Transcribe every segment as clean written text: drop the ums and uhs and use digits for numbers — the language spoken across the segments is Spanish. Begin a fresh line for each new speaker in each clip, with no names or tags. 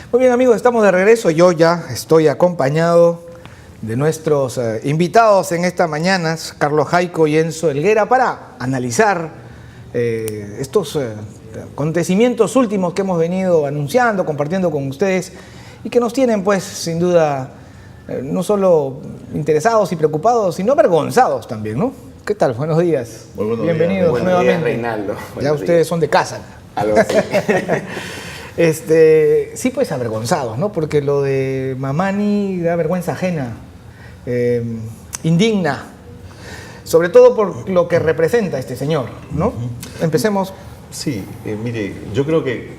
Muy bien, amigos, estamos de regreso. Yo ya estoy acompañado de nuestros invitados en esta mañana, Carlos Jaico y Enzo Helguera, para analizar estos acontecimientos últimos que hemos venido anunciando, compartiendo con ustedes y que nos tienen, pues, sin duda, no solo interesados y preocupados, sino avergonzados también, ¿no? ¿Qué tal? Buenos días.
Muy buenos
Bienvenidos
días.
nuevamente.
Buenos días, Reinaldo.
Ya ustedes son de casa.
Algo así.
Sí, pues avergonzados, ¿no? Porque lo de Mamani da vergüenza ajena, indigna, sobre todo por lo que representa este señor, ¿no? Empecemos.
Sí, mire, yo creo que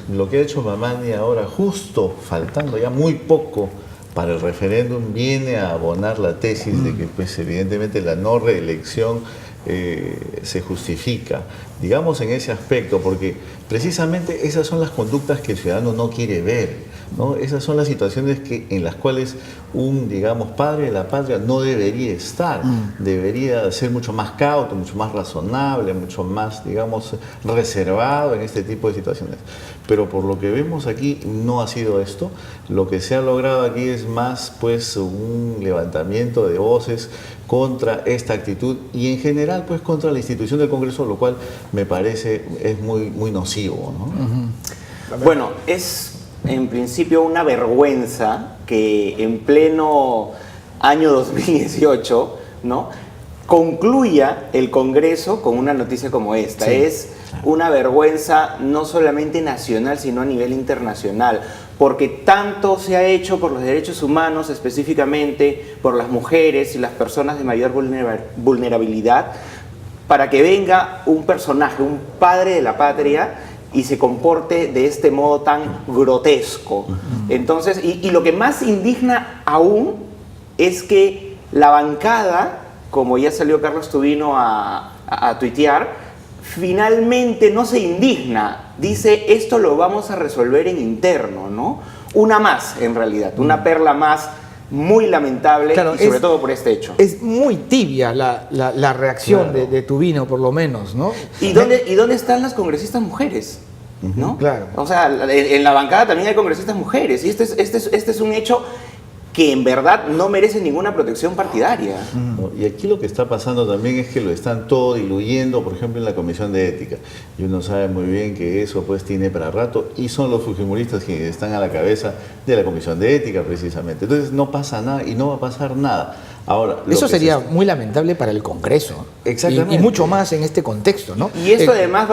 lo que ha hecho Mamani ahora, justo faltando ya muy poco para el referéndum, viene a abonar la tesis de que, pues, evidentemente la no reelección se justifica, digamos, en ese aspecto, porque precisamente esas son las conductas que el ciudadano no quiere ver, ¿no? Esas son las situaciones en las cuales un, digamos, padre de la patria no debería estar, debería ser mucho más cauto, mucho más razonable, mucho más, digamos, reservado en este tipo de situaciones. Pero por lo que vemos aquí no ha sido esto. Lo que se ha logrado aquí es más, pues, un levantamiento de voces contra esta actitud y en general, pues, contra la institución del Congreso, lo cual me parece es muy nocivo, ¿no?
Bueno, es en principio una vergüenza que en pleno año 2018, ¿no?, concluya el Congreso con una noticia como esta. Sí. Es una vergüenza no solamente nacional, sino a nivel internacional, porque tanto se ha hecho por los derechos humanos, específicamente por las mujeres y las personas de mayor vulnerabilidad, para que venga un personaje, un padre de la patria, y se comporte de este modo tan grotesco. Entonces, y lo que más indigna aún es que la bancada, como ya salió Carlos Tubino a tuitear, finalmente no se indigna, dice esto lo vamos a resolver en interno, ¿no? Una más, en realidad, una perla más muy lamentable, claro, y sobre todo por este hecho.
Es muy tibia la reacción, claro, de Tubino, por lo menos, ¿no?
¿Y dónde están las congresistas mujeres? ¿No?
Claro.
O sea, en la bancada también hay congresistas mujeres, y este es un hecho que en verdad no merece ninguna protección partidaria.
Y aquí lo que está pasando también es que lo están todo diluyendo, por ejemplo, en la Comisión de Ética. Y uno sabe muy bien que eso, pues, tiene para rato, y son los fujimoristas quienes están a la cabeza de la Comisión de Ética, precisamente. Entonces no pasa nada y no va a pasar nada. Ahora,
eso sería muy lamentable para el Congreso.
Exactamente.
Y mucho más en este contexto, ¿no?
Y esto además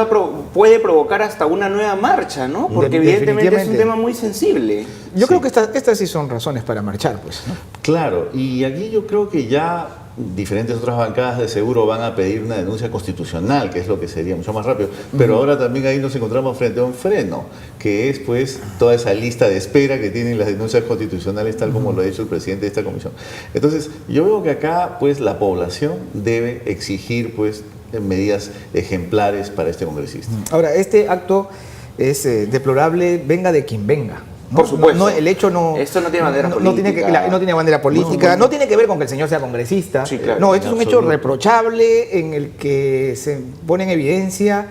puede provocar hasta una nueva marcha, ¿no? Porque evidentemente es un tema muy sensible.
Yo creo que estas sí son razones para marchar, pues, ¿no?
Claro, y aquí yo creo que ya diferentes otras bancadas de seguro van a pedir una denuncia constitucional, que es lo que sería mucho más rápido, pero ahora también ahí nos encontramos frente a un freno, que es, pues, toda esa lista de espera que tienen las denuncias constitucionales, tal como lo ha dicho el presidente de esta comisión. Entonces, yo veo que acá, pues, la población debe exigir, pues, medidas ejemplares para este congresista.
Ahora, este acto es deplorable, venga de quien venga.
Por supuesto.
El hecho no...
Esto no tiene bandera política.
No tiene bandera política, no tiene que ver con que el señor sea congresista.
Sí, claro.
No, esto es un hecho reprochable en el que se pone en evidencia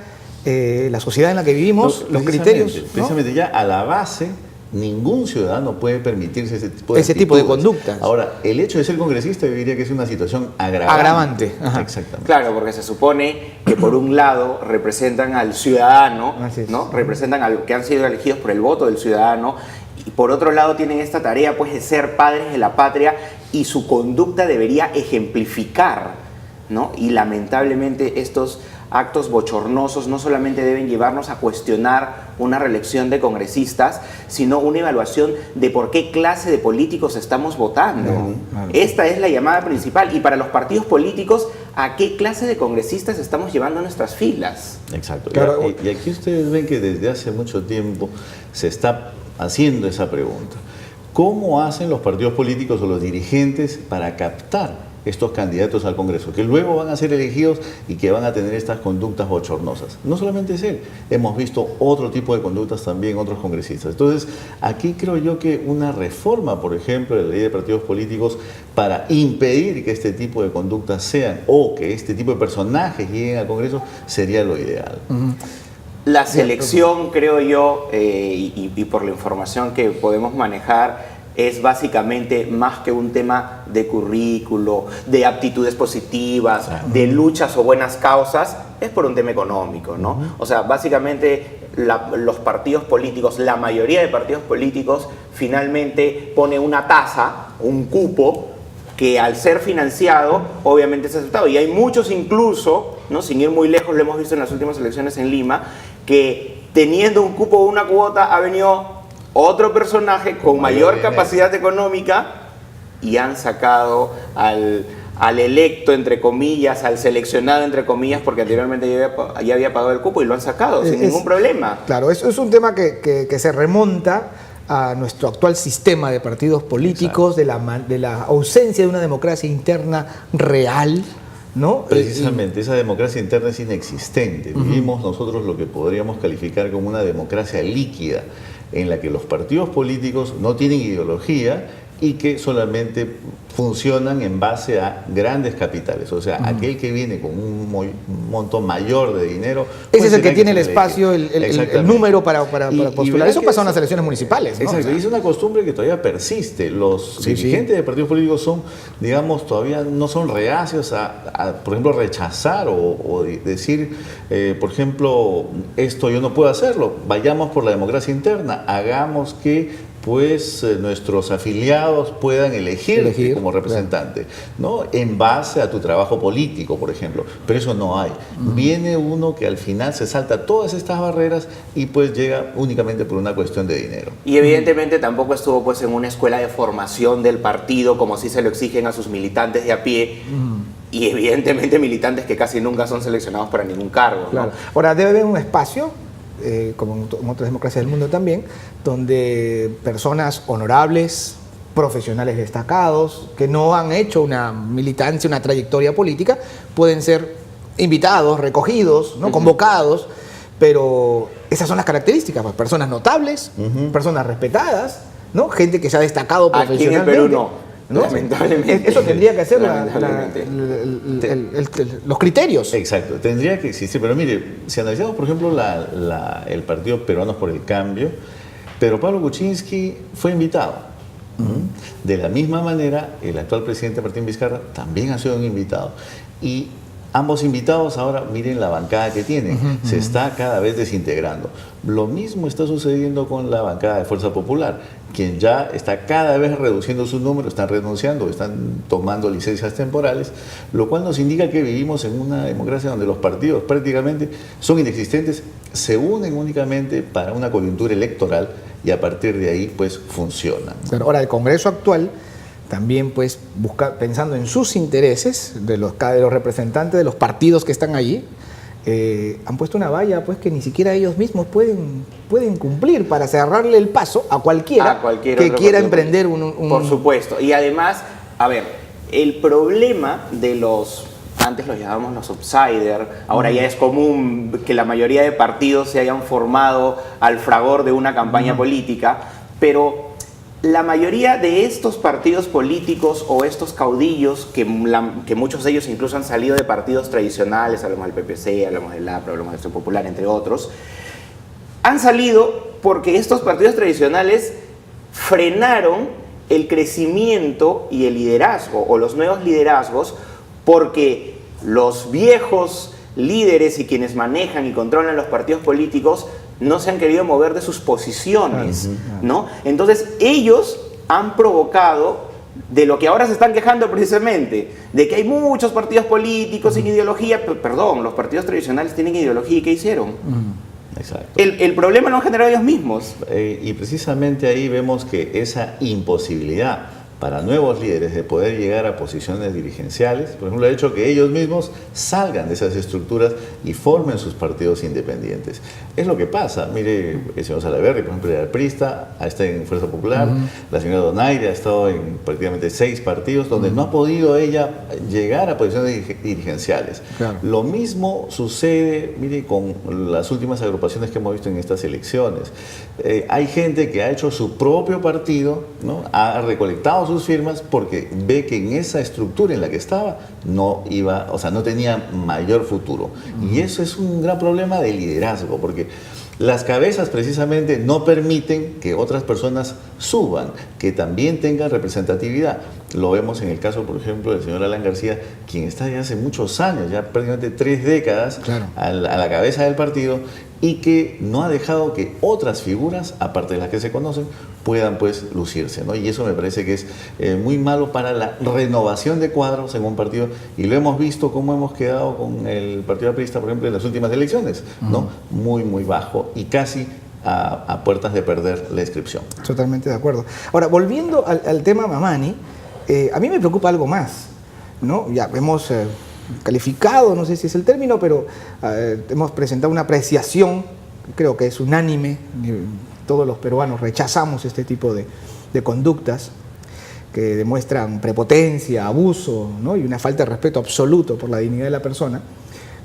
la sociedad en la que vivimos, los criterios, ¿no?
Precisamente ya a la base, ningún ciudadano puede permitirse ese
tipo de conductas.
Ahora, el hecho de ser congresista, yo diría que es una situación agravante.
Ajá.
Exactamente.
Claro, porque se supone que por un lado representan al ciudadano, ¿no? Representan a los que han sido elegidos por el voto del ciudadano, y por otro lado tienen esta tarea, pues, de ser padres de la patria, y su conducta debería ejemplificar, ¿no? Y lamentablemente estos actos bochornosos no solamente deben llevarnos a cuestionar una reelección de congresistas, sino una evaluación de por qué clase de políticos estamos votando. Esta es la llamada principal. Y para los partidos políticos, ¿a qué clase de congresistas estamos llevando a nuestras filas?
Exacto.
Claro.
Y aquí ustedes ven que desde hace mucho tiempo se está haciendo esa pregunta. ¿Cómo hacen los partidos políticos o los dirigentes para captar estos candidatos al Congreso, que luego van a ser elegidos y que van a tener estas conductas bochornosas? No solamente es él, hemos visto otro tipo de conductas también, otros congresistas. Entonces, aquí creo yo que una reforma, por ejemplo, de la ley de partidos políticos para impedir que este tipo de conductas sean, o que este tipo de personajes lleguen al Congreso, sería lo ideal.
La selección, creo yo, y por la información que podemos manejar, es básicamente más que un tema de currículo, de aptitudes positivas, de luchas o buenas causas, es por un tema económico, ¿no? O sea, básicamente los partidos políticos, la mayoría de partidos políticos, finalmente pone una tasa, un cupo, que al ser financiado, obviamente es aceptado. Y hay muchos incluso, ¿no? Sin ir muy lejos, lo hemos visto en las últimas elecciones en Lima, que teniendo un cupo o una cuota ha venido otro personaje con mayor capacidad económica y han sacado al electo, entre comillas, al seleccionado, entre comillas, porque anteriormente ya había pagado el cupo y lo han sacado sin ningún problema.
Claro, eso es un tema que se remonta a nuestro actual sistema de partidos políticos, de la ausencia de una democracia interna real, ¿no?
Precisamente, esa democracia interna es inexistente. Vivimos nosotros lo que podríamos calificar como una democracia líquida, en la que los partidos políticos no tienen ideología y que solamente funcionan en base a grandes capitales. O sea, aquel que viene con un monto mayor de dinero...
Ese es el que tiene el espacio, el número para postular. Eso pasa en las elecciones municipales, ¿no?
Exacto, y es una costumbre que todavía persiste. Los dirigentes de partidos políticos son, digamos, todavía no son reacios a por ejemplo, rechazar o decir, por ejemplo, esto yo no puedo hacerlo. Vayamos por la democracia interna, hagamos que pues nuestros afiliados puedan elegir como representante, ¿no? En base a tu trabajo político, por ejemplo. Pero eso no hay. Viene uno que al final se salta todas estas barreras y pues llega únicamente por una cuestión de dinero.
Y evidentemente tampoco estuvo pues en una escuela de formación del partido, como si se lo exigen a sus militantes de a pie. Y evidentemente militantes que casi nunca son seleccionados para ningún cargo, ¿no?
Claro. Ahora, debe haber un espacio, como en otras democracias del mundo también, donde personas honorables, profesionales destacados, que no han hecho una militancia, una trayectoria política, pueden ser invitados, recogidos, ¿no? Convocados, pero esas son las características, pues, personas notables, personas respetadas, ¿no? Gente que se ha destacado profesionalmente.
Aquí en el Perú no. Lamentablemente.
Eso tendría que ser los criterios.
Exacto, tendría que existir. Pero mire, si analizamos, por ejemplo, el Partido Peruanos por el Cambio, Pedro Pablo Kuczynski fue invitado. De la misma manera, el actual presidente Martín Vizcarra también ha sido un invitado. Y ambos invitados ahora, miren la bancada que tienen, se está cada vez desintegrando. Lo mismo está sucediendo con la bancada de Fuerza Popular, quien ya está cada vez reduciendo su número, están renunciando, están tomando licencias temporales, lo cual nos indica que vivimos en una democracia donde los partidos prácticamente son inexistentes, se unen únicamente para una coyuntura electoral y a partir de ahí pues funcionan.
Ahora, el Congreso actual también pues pensando en sus intereses de los representantes de los partidos que están allí, han puesto una valla pues que ni siquiera ellos mismos pueden cumplir para cerrarle el paso a cualquiera que quiera emprender un...
Por supuesto. Y además, a ver, el problema de antes los llamábamos los outsiders, ahora ya es común que la mayoría de partidos se hayan formado al fragor de una campaña política, pero la mayoría de estos partidos políticos o estos caudillos, que muchos de ellos incluso han salido de partidos tradicionales, hablamos del PPC, hablamos del APRA, hablamos de Acción Popular, entre otros, han salido porque estos partidos tradicionales frenaron el crecimiento y el liderazgo, o los nuevos liderazgos, porque los viejos líderes y quienes manejan y controlan los partidos políticos no se han querido mover de sus posiciones, ¿no? Entonces ellos han provocado de lo que ahora se están quejando precisamente, de que hay muchos partidos políticos sin ideología. Perdón, los partidos tradicionales tienen ideología, ¿y qué hicieron?
Exacto.
El problema lo han generado ellos mismos.
Y precisamente ahí vemos que esa imposibilidad para nuevos líderes de poder llegar a posiciones dirigenciales, por ejemplo, ha hecho que ellos mismos salgan de esas estructuras y formen sus partidos independientes. Es lo que pasa. Mire, el señor Salaverry, por ejemplo, era priista, está en Fuerza Popular, la señora Donaire ha estado en prácticamente 6 partidos donde no ha podido ella llegar a posiciones dirigenciales. Claro. Lo mismo sucede, mire, con las últimas agrupaciones que hemos visto en estas elecciones. Hay gente que ha hecho su propio partido, ¿no? Ha recolectado sus firmas porque ve que en esa estructura en la que estaba no iba, o sea, no tenía mayor futuro. Y eso es un gran problema de liderazgo, porque las cabezas precisamente no permiten que otras personas suban, que también tengan representatividad. Lo vemos en el caso, por ejemplo, del señor Alan García, quien está ya hace muchos años, ya prácticamente 3 décadas,
claro,
a la cabeza del partido, y que no ha dejado que otras figuras, aparte de las que se conocen, puedan pues lucirse, ¿no? Y eso me parece que es muy malo para la renovación de cuadros en un partido, y lo hemos visto cómo hemos quedado con el Partido Aprista, por ejemplo, en las últimas elecciones, ¿no? Muy, muy bajo y casi a puertas de perder la inscripción.
Totalmente de acuerdo. Ahora, volviendo al tema Mamani, a mí me preocupa algo más, ¿no? Ya hemos calificado, no sé si es el término, pero hemos presentado una apreciación, creo que es unánime, todos los peruanos rechazamos este tipo de conductas que demuestran prepotencia, abuso, ¿no? Y una falta de respeto absoluto por la dignidad de la persona.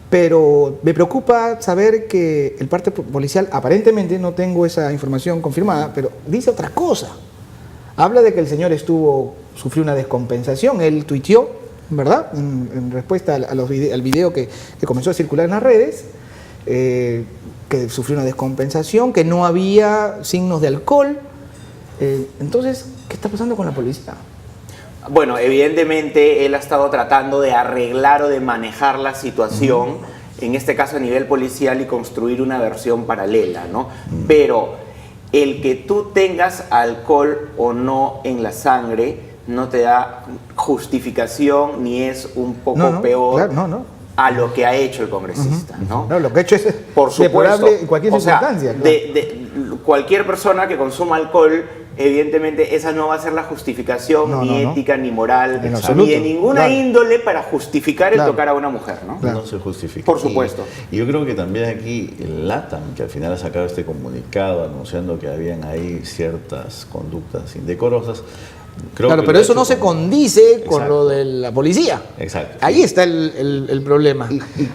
Pero me preocupa saber que el parte policial, aparentemente, no tengo esa información confirmada, pero dice otra cosa. Habla de que el señor sufrió una descompensación, él tuiteó, ¿verdad? En respuesta al video que comenzó a circular en las redes, que sufrió una descompensación, que no había signos de alcohol. Entonces, ¿qué está pasando con la policía?
Bueno, evidentemente él ha estado tratando de arreglar o de manejar la situación, en este caso a nivel policial, y construir una versión paralela, ¿no? Pero el que tú tengas alcohol o no en la sangre no te da justificación ni es un poco peor a lo que ha hecho el congresista, ¿no?
No, lo que ha hecho es
por supuesto,
deplorable en cualquier circunstancia.
Cualquier persona que consuma alcohol, evidentemente esa no va a ser la justificación ni ética, ni moral, ni de ninguna índole para justificar el tocar a una mujer, ¿no?
No se justifica.
Por supuesto.
Y yo creo que también aquí el LATAM, que al final ha sacado este comunicado anunciando que habían ahí ciertas conductas indecorosas.
Claro, pero eso no se condice con lo de la policía.
Exacto.
Ahí está el problema.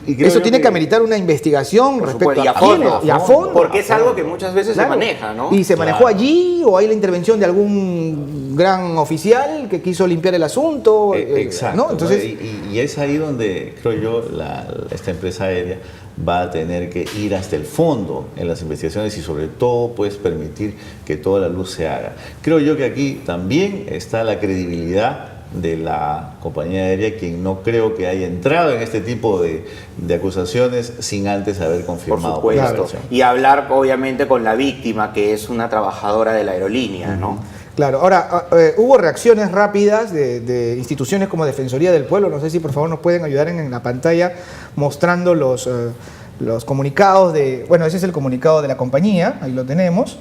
Y eso tiene que ameritar una investigación respecto a fondo.
Porque es algo que muchas veces se maneja, ¿no?
Y se manejó allí, o hay la intervención de algún gran oficial que quiso limpiar el asunto.
Exacto.
¿no? Entonces,
y es ahí donde, creo yo, esta empresa aérea va a tener que ir hasta el fondo en las investigaciones y sobre todo pues permitir que toda la luz se haga. Creo yo que aquí también está la credibilidad de la compañía aérea, quien no creo que haya entrado en este tipo de acusaciones sin antes haber confirmado.
Por supuesto. Y hablar obviamente con la víctima, que es una trabajadora de la aerolínea, ¿no?
Claro, ahora, hubo reacciones rápidas de instituciones como Defensoría del Pueblo. No sé si por favor nos pueden ayudar en la pantalla mostrando los comunicados bueno, ese es el comunicado de la compañía, ahí lo tenemos,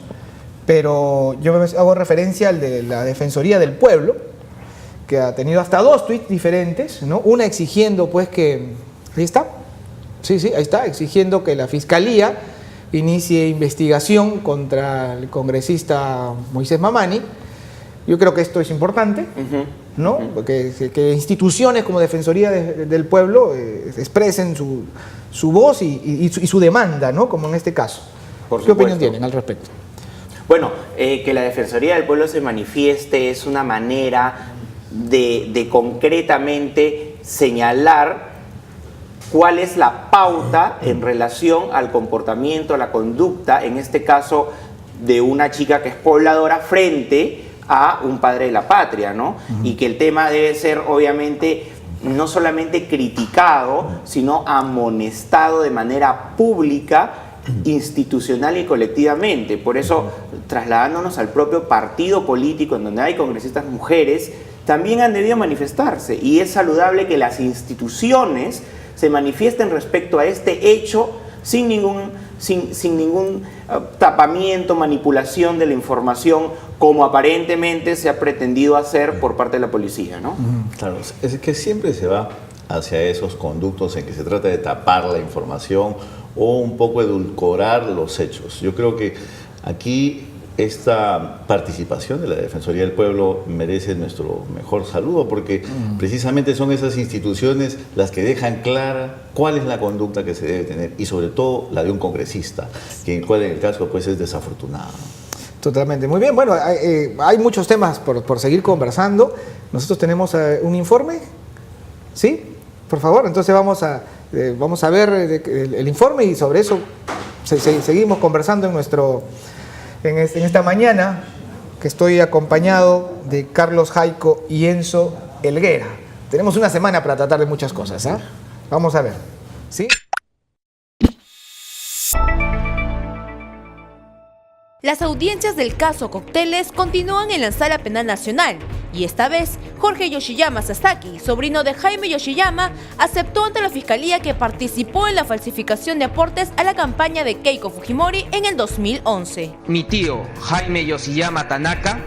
pero yo hago referencia al de la Defensoría del Pueblo, que ha tenido hasta 2 tweets diferentes, ¿no? Una exigiendo pues que, ahí está, sí, ahí está, exigiendo que la Fiscalía inicie investigación contra el congresista Moisés Mamani. Yo creo que esto es importante, ¿no? Porque que instituciones como Defensoría del Pueblo expresen su voz y su demanda, ¿no? Como en este caso. ¿Qué opinión tienen al respecto?
Bueno, que la Defensoría del Pueblo se manifieste es una manera de concretamente señalar cuál es la pauta en relación al comportamiento, a la conducta, en este caso de una chica que es pobladora frente a un padre de la patria, ¿no? Y que el tema debe ser obviamente no solamente criticado, sino amonestado de manera pública, institucional y colectivamente. Por eso, trasladándonos al propio partido político en donde hay congresistas mujeres, también han debido manifestarse, y es saludable que las instituciones se manifiesten respecto a este hecho sin ningún tapamiento, manipulación de la información, como aparentemente se ha pretendido hacer por parte de la policía, ¿no?
Claro, es que siempre se va hacia esos conductos en que se trata de tapar la información o un poco edulcorar los hechos. Yo creo que aquí esta participación de la Defensoría del Pueblo merece nuestro mejor saludo, porque precisamente son esas instituciones las que dejan clara cuál es la conducta que se debe tener, y sobre todo la de un congresista, cual en el caso pues es desafortunado.
Totalmente. Muy bien. Bueno, hay muchos temas por seguir conversando. Nosotros tenemos un informe. ¿Sí? Por favor. Entonces vamos a ver el informe y sobre eso seguimos conversando en esta mañana, que estoy acompañado de Carlos Jaico y Enzo Helguera. Tenemos una semana para tratar de muchas cosas, ¿ah? Vamos a ver. ¿Sí?
Las audiencias del caso Cócteles continúan en la Sala Penal Nacional y esta vez Jorge Yoshiyama Sasaki, sobrino de Jaime Yoshiyama, aceptó ante la Fiscalía que participó en la falsificación de aportes a la campaña de Keiko Fujimori en el 2011.
Mi tío Jaime Yoshiyama Tanaka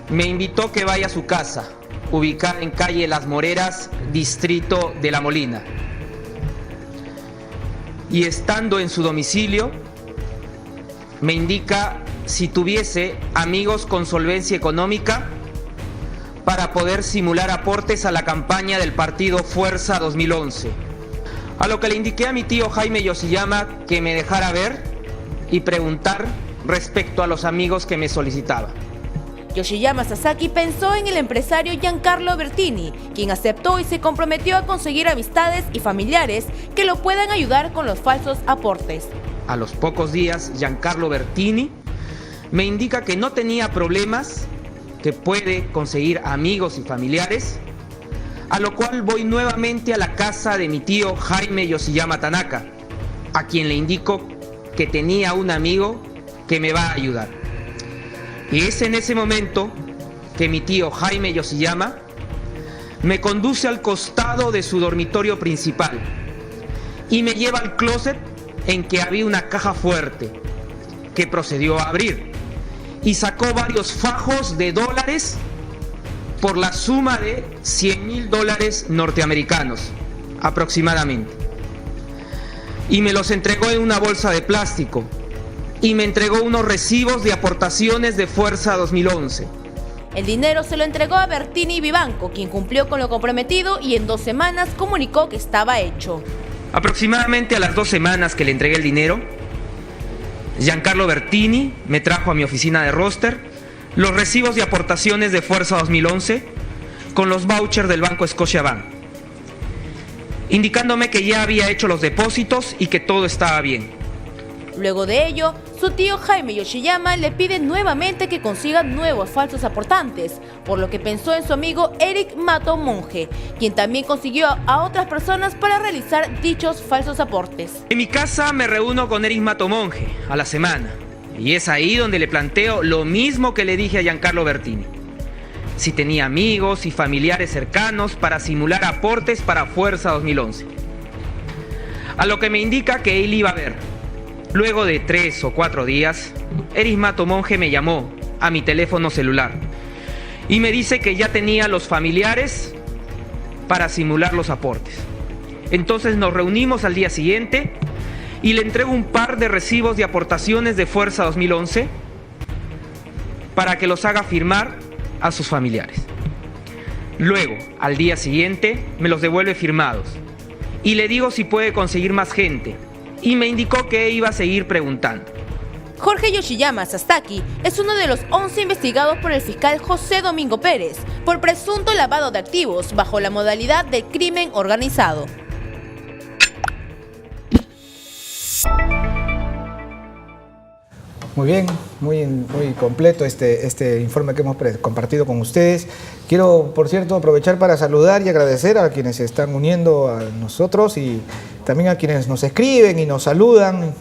me invitó que vaya a su casa, ubicada en calle Las Moreras, distrito de La Molina. Y estando en su domicilio, me indica si tuviese amigos con solvencia económica para poder simular aportes a la campaña del partido Fuerza 2011. A lo que le indiqué a mi tío Jaime Yoshiyama que me dejara ver y preguntar respecto a los amigos que me solicitaba.
Yoshiyama Sasaki pensó en el empresario Giancarlo Bertini, quien aceptó y se comprometió a conseguir amistades y familiares que lo puedan ayudar con los falsos aportes.
A los pocos días, Giancarlo Bertini me indica que no tenía problemas, que puede conseguir amigos y familiares, a lo cual voy nuevamente a la casa de mi tío Jaime Yoshiyama Tanaka, a quien le indico que tenía un amigo que me va a ayudar. Y es en ese momento que mi tío Jaime Yoshiyama me conduce al costado de su dormitorio principal y me lleva al closet en que había una caja fuerte que procedió a abrir y sacó varios fajos de dólares por la suma de $100.000 norteamericanos aproximadamente, y me los entregó en una bolsa de plástico y me entregó unos recibos de aportaciones de Fuerza 2011.
El dinero se lo entregó a Bertini Vivanco, quien cumplió con lo comprometido y en 2 semanas comunicó que estaba hecho.
Aproximadamente a las 2 semanas que le entregué el dinero, Giancarlo Bertini me trajo a mi oficina de roster los recibos de aportaciones de Fuerza 2011 con los vouchers del Banco Scotiabank, indicándome que ya había hecho los depósitos y que todo estaba bien.
Luego de ello, su tío Jaime Yoshiyama le pide nuevamente que consiga nuevos falsos aportantes, por lo que pensó en su amigo Eric Mato Monge, quien también consiguió a otras personas para realizar dichos falsos aportes.
En mi casa me reúno con Eric Mato Monge a la semana, y es ahí donde le planteo lo mismo que le dije a Giancarlo Bertini: si tenía amigos y familiares cercanos para simular aportes para Fuerza 2011. A lo que me indica que él iba a ver. Luego de 3 o 4 días, Eric Mato Monge me llamó a mi teléfono celular y me dice que ya tenía los familiares para simular los aportes. Entonces nos reunimos al día siguiente y le entrego un par de recibos de aportaciones de Fuerza 2011 para que los haga firmar a sus familiares. Luego, al día siguiente, me los devuelve firmados y le digo si puede conseguir más gente, y me indicó que iba a seguir preguntando.
Jorge Yoshiyama Sasaki es uno de los 11 investigados por el fiscal José Domingo Pérez por presunto lavado de activos bajo la modalidad de crimen organizado.
Muy bien, muy completo este informe que hemos compartido con ustedes. Quiero, por cierto, aprovechar para saludar y agradecer a quienes se están uniendo a nosotros y también a quienes nos escriben y nos saludan.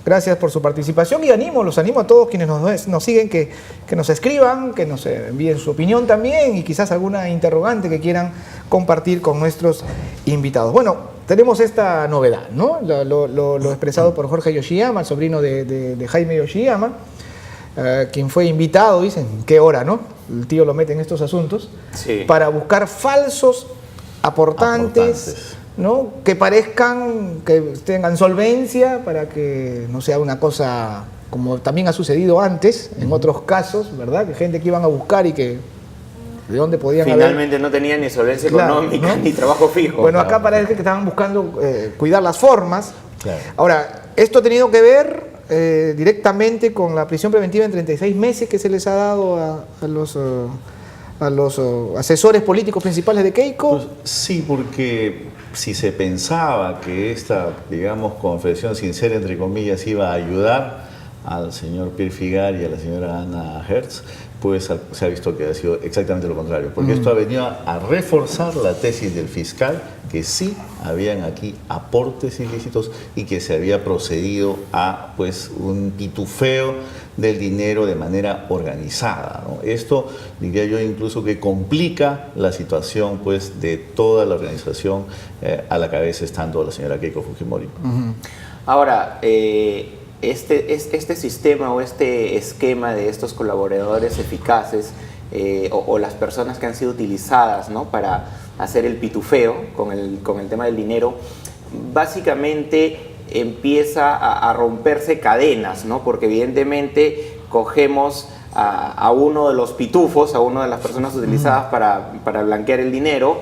Gracias por su participación y los animo a todos quienes nos siguen que nos escriban, que nos envíen su opinión también y quizás alguna interrogante que quieran compartir con nuestros invitados. Bueno, tenemos esta novedad, ¿no? Lo expresado por Jorge Yoshiyama, el sobrino de Jaime Yoshiyama, quien fue invitado, dicen, qué hora, ¿no? El tío lo mete en estos asuntos,
sí,
para buscar falsos aportantes, ¿no? Que parezcan, que tengan solvencia, para que no sea una cosa como también ha sucedido antes, en otros casos, ¿verdad? Que gente que iban a buscar y que de dónde podían
finalmente no tenían ni solvencia económica, ¿no? Ni trabajo fijo.
Bueno, acá parece que estaban buscando cuidar las formas.
Claro.
Ahora, esto ha tenido que ver directamente con la prisión preventiva en 36 meses que se les ha dado a los asesores políticos principales de Keiko?
Pues, sí, porque si se pensaba que esta, digamos, confesión sincera, entre comillas, iba a ayudar al señor Pierre Figard y a la señora Ana Hertz, pues se ha visto que ha sido exactamente lo contrario, porque esto ha venido a reforzar la tesis del fiscal, que sí habían aquí aportes ilícitos y que se había procedido a pues un pitufeo del dinero de manera organizada, ¿no? Esto diría yo incluso que complica la situación pues de toda la organización, a la cabeza estando la señora Keiko Fujimori.
Ahora, este sistema o este esquema de estos colaboradores eficaces o las personas que han sido utilizadas, ¿no?, para hacer el pitufeo con el tema del dinero, básicamente empieza a romperse cadenas, ¿no? Porque evidentemente cogemos a uno de los pitufos, a una de las personas utilizadas para blanquear el dinero,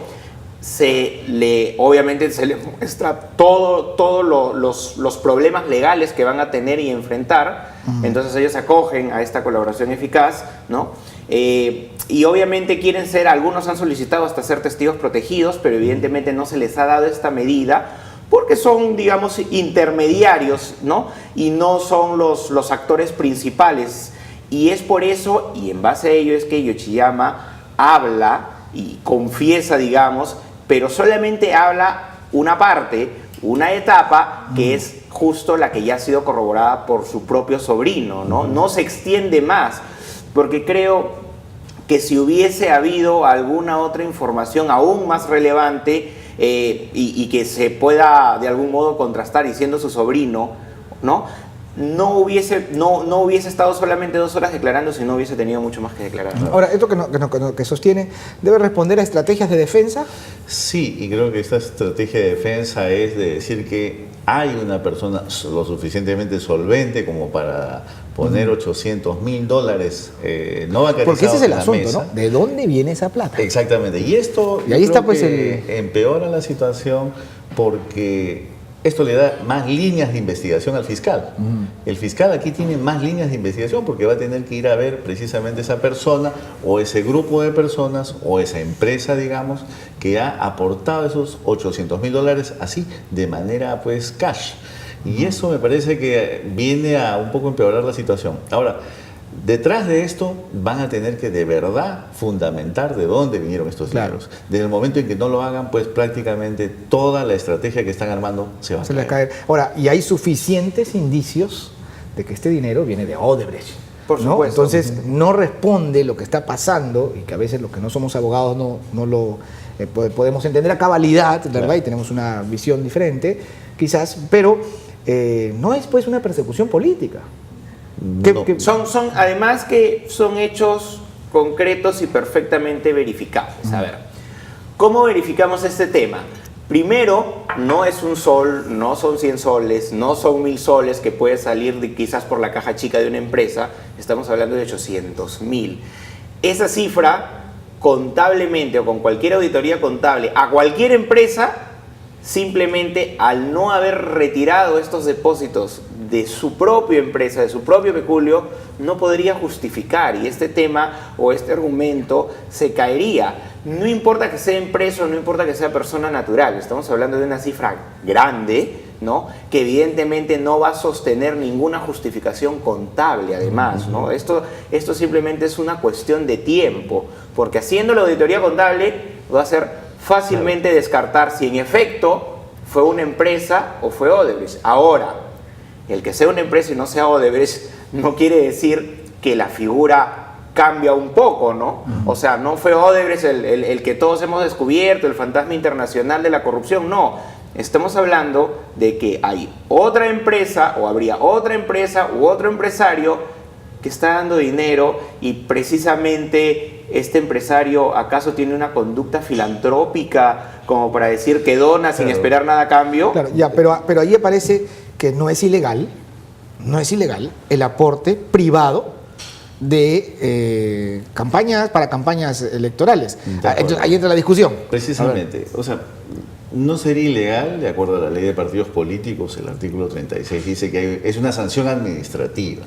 obviamente se le muestra todos los problemas legales que van a tener y enfrentar. Entonces ellos se acogen a esta colaboración eficaz, ¿no? Y obviamente quieren ser, algunos han solicitado hasta ser testigos protegidos, pero evidentemente no se les ha dado esta medida porque son, digamos, intermediarios, ¿no? Y no son los actores principales. Y es por eso, y en base a ello, es que Yoshiyama habla y confiesa, digamos, pero solamente habla una parte, una etapa, que es justo la que ya ha sido corroborada por su propio sobrino, ¿no? No se extiende más, porque creo que si hubiese habido alguna otra información aún más relevante y que se pueda de algún modo contrastar y siendo su sobrino, ¿no? No hubiese estado solamente 2 horas declarando, sino hubiese tenido mucho más que declarar.
Ahora, esto que sostiene, ¿debe responder a estrategias de defensa?
Sí, y creo que esta estrategia de defensa es de decir que hay una persona lo suficientemente solvente como para poner $800.000 no bancarizados.
Porque ese es el
en la
asunto,
mesa.
¿no? ¿De dónde viene esa plata?
Exactamente. Y esto
Y ahí
yo
está,
creo
pues,
que empeora la situación porque esto le da más líneas de investigación al fiscal. El fiscal aquí tiene más líneas de investigación porque va a tener que ir a ver precisamente esa persona o ese grupo de personas o esa empresa, digamos, que ha aportado esos $800.000 así de manera pues cash. Y eso me parece que viene a un poco empeorar la situación. Ahora, detrás de esto van a tener que de verdad fundamentar de dónde vinieron estos dineros. Desde el momento en que no lo hagan, pues prácticamente toda la estrategia que están armando se va a caer.
Ahora, y hay suficientes indicios de que este dinero viene de Odebrecht.
Por supuesto.
Entonces, no responde lo que está pasando, y que a veces los que no somos abogados no lo podemos entender a cabalidad, ¿verdad? Claro. Y tenemos una visión diferente, quizás, pero no es pues una persecución política.
No.
Además que son hechos concretos y perfectamente verificables. A ver, ¿cómo verificamos este tema? Primero, no es un sol, no son 100 soles, no son 1000 soles que puede salir quizás por la caja chica de una empresa. Estamos hablando de 800.000. Esa cifra, contablemente o con cualquier auditoría contable, a cualquier empresa, simplemente al no haber retirado estos depósitos de su propia empresa, de su propio peculio, no podría justificar, y este tema o este argumento se caería. No importa que sea empresa, no importa que sea persona natural, estamos hablando de una cifra grande, ¿no?, que evidentemente no va a sostener ninguna justificación contable además, ¿no? Esto simplemente es una cuestión de tiempo, porque haciendo la auditoría contable va a ser fácilmente descartar si en efecto fue una empresa o fue Odebrecht. Ahora, el que sea una empresa y no sea Odebrecht no quiere decir que la figura cambia un poco, ¿no? O sea, no fue Odebrecht el que todos hemos descubierto, el fantasma internacional de la corrupción, no. Estamos hablando de que hay otra empresa o habría otra empresa u otro empresario que está dando dinero, y precisamente este empresario ¿acaso tiene una conducta filantrópica como para decir que dona sin esperar nada a cambio?
Claro, ya, pero ahí aparece que no es ilegal el aporte privado de campañas electorales. Ahí entra la discusión.
Precisamente, o sea, no sería ilegal, de acuerdo a la ley de partidos políticos, el artículo 36 dice que es una sanción administrativa,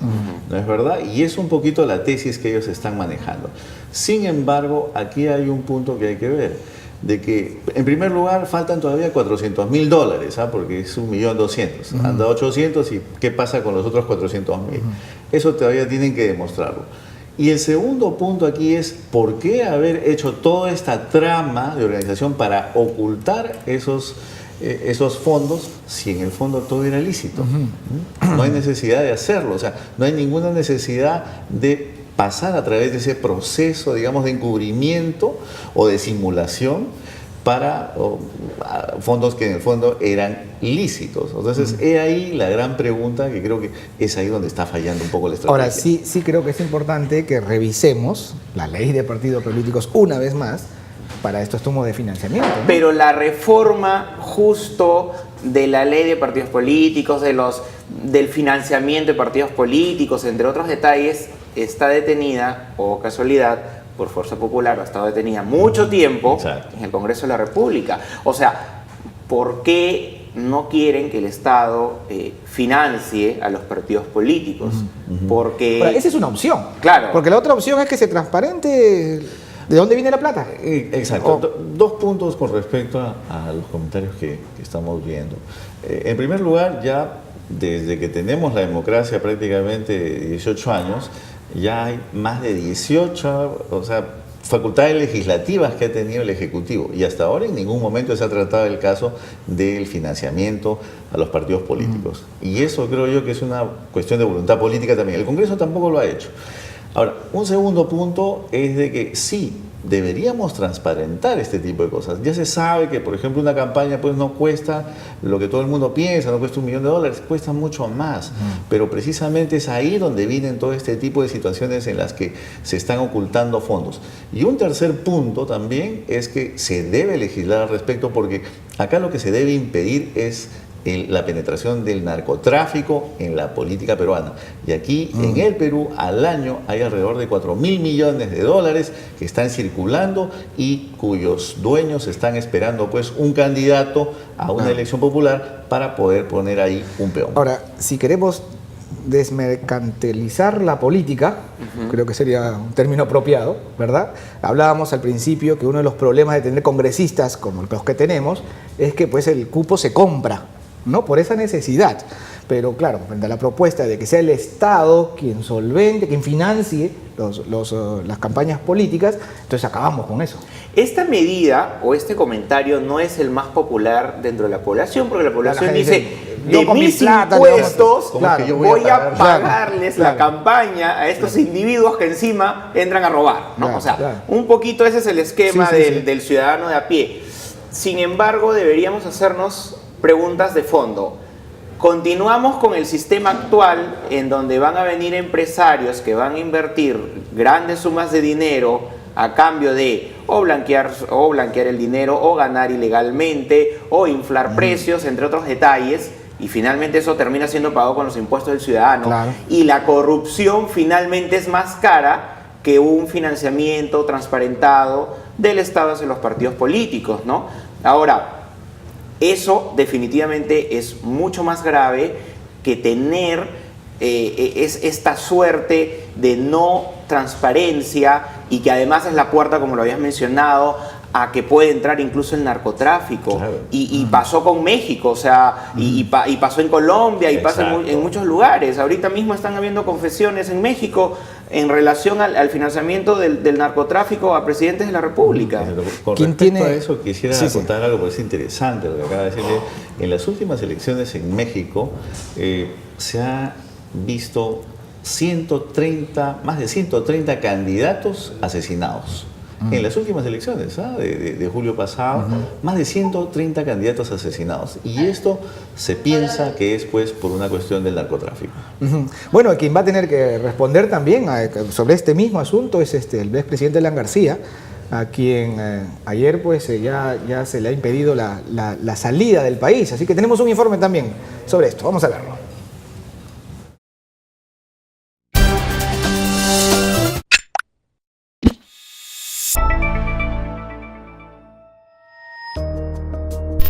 ¿no es verdad? Y es un poquito la tesis que ellos están manejando. Sin embargo, aquí hay un punto que hay que ver, de que, en primer lugar, faltan todavía $400.000, ¿ah? Porque es 1.200.000. Han dado 800 y ¿qué pasa con los otros 400.000? Eso todavía tienen que demostrarlo. Y el segundo punto aquí es ¿por qué haber hecho toda esta trama de organización para ocultar esos fondos si en el fondo todo era lícito? No hay necesidad de hacerlo, o sea, no hay ninguna necesidad de pasar a través de ese proceso, digamos, de encubrimiento o de simulación para fondos que en el fondo eran lícitos. Entonces, he ahí la gran pregunta, que creo que es ahí donde está fallando un poco la estrategia.
Ahora, sí creo que es importante que revisemos la ley de partidos políticos una vez más para estos tomos de financiamiento, ¿no?
Pero la reforma justo de la ley de partidos políticos, del financiamiento de partidos políticos, entre otros detalles, está detenida, o casualidad, por fuerza popular, ha estado detenida mucho tiempo. Exacto. En el Congreso de la República. O sea, ¿por qué no quieren que el Estado financie a los partidos políticos? Porque...
Ahora, esa es una opción.
Claro.
Porque la otra opción es que se transparente de dónde viene la plata.
Exacto. Dos puntos con respecto a los comentarios que estamos viendo. En primer lugar, ya desde que tenemos la democracia prácticamente 18 años, ya hay más de 18, o sea, facultades legislativas que ha tenido el Ejecutivo, y hasta ahora en ningún momento se ha tratado el caso del financiamiento a los partidos políticos. Y eso creo yo que es una cuestión de voluntad política también. El Congreso tampoco lo ha hecho. Ahora, un segundo punto es de que sí, deberíamos transparentar este tipo de cosas. Ya se sabe que, por ejemplo, una campaña pues no cuesta lo que todo el mundo piensa, no cuesta $1 millón, cuesta mucho más. Pero precisamente es ahí donde vienen todo este tipo de situaciones en las que se están ocultando fondos. Y un tercer punto también es que se debe legislar al respecto, porque acá lo que se debe impedir es la penetración del narcotráfico en la política peruana. Y aquí, en el Perú, al año hay alrededor de $4.000 millones que están circulando y cuyos dueños están esperando pues un candidato a una elección popular para poder poner ahí un peón.
Ahora, si queremos desmercantilizar la política, creo que sería un término apropiado, ¿verdad? Hablábamos al principio que uno de los problemas de tener congresistas como los que tenemos es que pues el cupo se compra, ¿no? Por esa necesidad. Pero claro, frente a la propuesta de que sea el Estado quien solvente, quien financie las campañas políticas, entonces acabamos con eso.
Esta medida o este comentario no es el más popular dentro de la población, porque la población dice, de mis impuestos voy a pagarles la campaña a estos individuos que encima entran a robar, ¿no? O sea, un poquito ese es el esquema del ciudadano de a pie. Sin embargo, deberíamos hacernos preguntas de fondo. Continuamos con el sistema actual en donde van a venir empresarios que van a invertir grandes sumas de dinero a cambio de o blanquear el dinero o ganar ilegalmente o inflar precios, entre otros detalles, y finalmente eso termina siendo pagado con los impuestos del ciudadano. Y la corrupción finalmente es más cara que un financiamiento transparentado del Estado hacia los partidos políticos, ¿no? Ahora, eso definitivamente es mucho más grave que tener esta suerte de no transparencia, y que además es la puerta, como lo habías mencionado, a que puede entrar incluso el narcotráfico. Y pasó con México, o sea, y pasó en Colombia, y pasa en muchos lugares. Ahorita mismo están habiendo confesiones en México en relación al financiamiento del narcotráfico a presidentes de la República.
Con respecto a eso, quisiera contar algo, porque es interesante lo que acaba de decirle. En las últimas elecciones en México se ha visto más de 130 candidatos asesinados. En las últimas elecciones de julio pasado, más de 130 candidatos asesinados. Y esto se piensa que es pues por una cuestión del narcotráfico.
Bueno, quien va a tener que responder también sobre este mismo asunto es el expresidente Alan García, a quien ayer pues ya se le ha impedido la salida del país. Así que tenemos un informe también sobre esto. Vamos a verlo.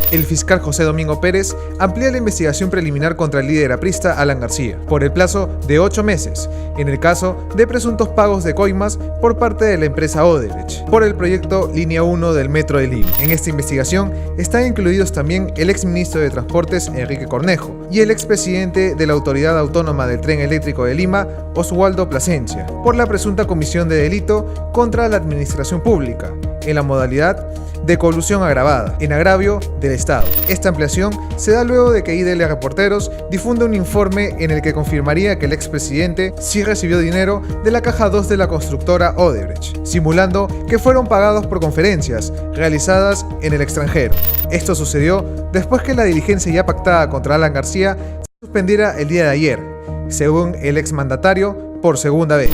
El fiscal José Domingo Pérez amplía la investigación preliminar contra el líder aprista Alan García por el plazo de 8 meses, en el caso de presuntos pagos de coimas por parte de la empresa Odebrecht por el proyecto Línea 1 del Metro de Lima. En esta investigación están incluidos también el exministro de Transportes Enrique Cornejo y el expresidente de la Autoridad Autónoma del Tren Eléctrico de Lima, Oswaldo Plasencia, por la presunta comisión de delito contra la administración pública, en la modalidad de colusión agravada, en agravio del Estado. Esta ampliación se da luego de que IDL Reporteros difunde un informe en el que confirmaría que el expresidente sí recibió dinero de la caja 2 de la constructora Odebrecht, simulando que fueron pagados por conferencias realizadas en el extranjero. Esto sucedió después que la diligencia ya pactada contra Alan García se suspendiera el día de ayer, según el exmandatario, por segunda vez.